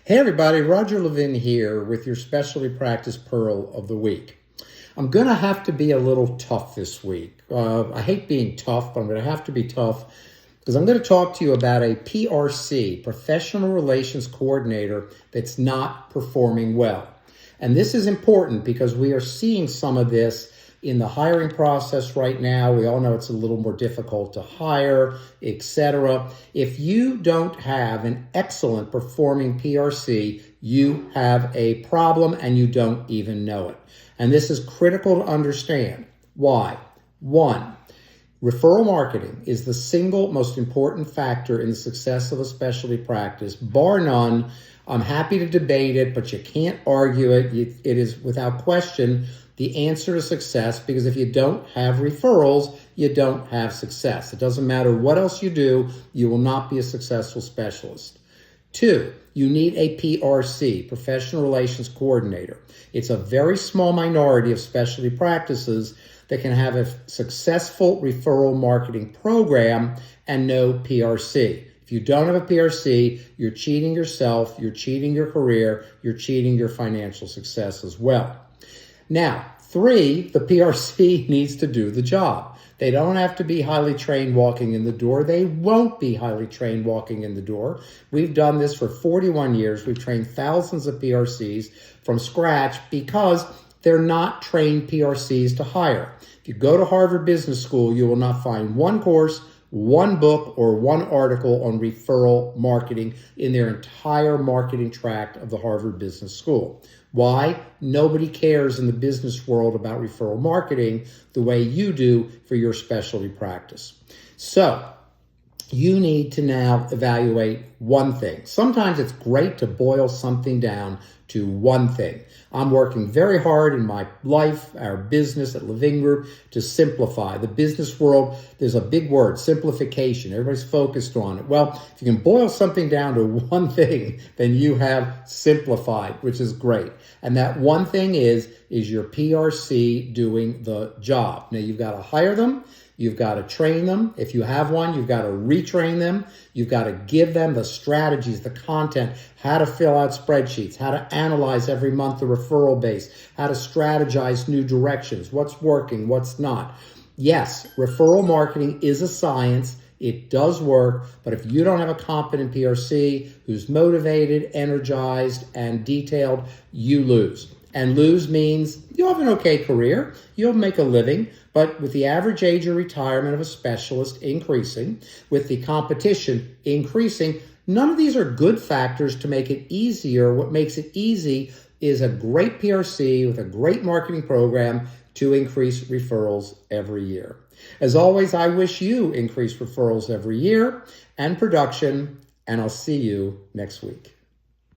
Hey everybody, Roger Levin here with your Specialty Practice Pearl of the Week. I'm going to have to be a little tough this week. I hate being tough, but I'm going to have to be tough because I'm going to talk to you about a PRC, Professional Relations Coordinator, that's not performing well. And this is important because we are seeing some of this in the hiring process right now. We all know it's a little more difficult to hire, etc. If you don't have an excellent performing PRC, you have a problem and you don't even know it. And this is critical to understand. Why? One, referral marketing is the single most important factor in the success of a specialty practice, bar none. I'm happy to debate it, but you can't argue it. It is without question the answer to success, because if you don't have referrals, you don't have success. It doesn't matter what else you do, you will not be a successful specialist. Two, you need a PRC, Professional Relations Coordinator. It's a very small minority of specialty practices that can have a successful referral marketing program and no PRC. If you don't have a PRC, you're cheating yourself, you're cheating your career, you're cheating your financial success as well. Now, three, the PRC needs to do the job. They don't have to be highly trained walking in the door. They won't be highly trained walking in the door. We've done this for 41 years. We've trained thousands of PRCs from scratch because they're not trained PRCs to hire. If you go to Harvard Business School, you will not find one course, one book, or one article on referral marketing in their entire marketing tract of the Harvard Business School. Why? Nobody cares in the business world about referral marketing the way you do for your specialty practice. So you need to now evaluate one thing. Sometimes it's great to boil something down to one thing. I'm working very hard in my life, our business at Levin Group, to simplify. The business world, there's a big word, simplification. Everybody's focused on it. Well, if you can boil something down to one thing, then you have simplified, which is great. And that one thing is your PRC doing the job. Now, you've got to hire them. You've got to train them. If you have one, you've got to retrain them. You've got to give them the strategies, the content, how to fill out spreadsheets, how to analyze every month the referral base, how to strategize new directions, what's working, what's not. Yes, referral marketing is a science. It does work, but if you don't have a competent PRC who's motivated, energized, and detailed, you lose. And lose means you'll have an okay career, you'll make a living, but with the average age of retirement of a specialist increasing, with the competition increasing, none of these are good factors to make it easier. What makes it easy is a great PRC with a great marketing program to increase referrals every year. As always, I wish you increased referrals every year and production, and I'll see you next week.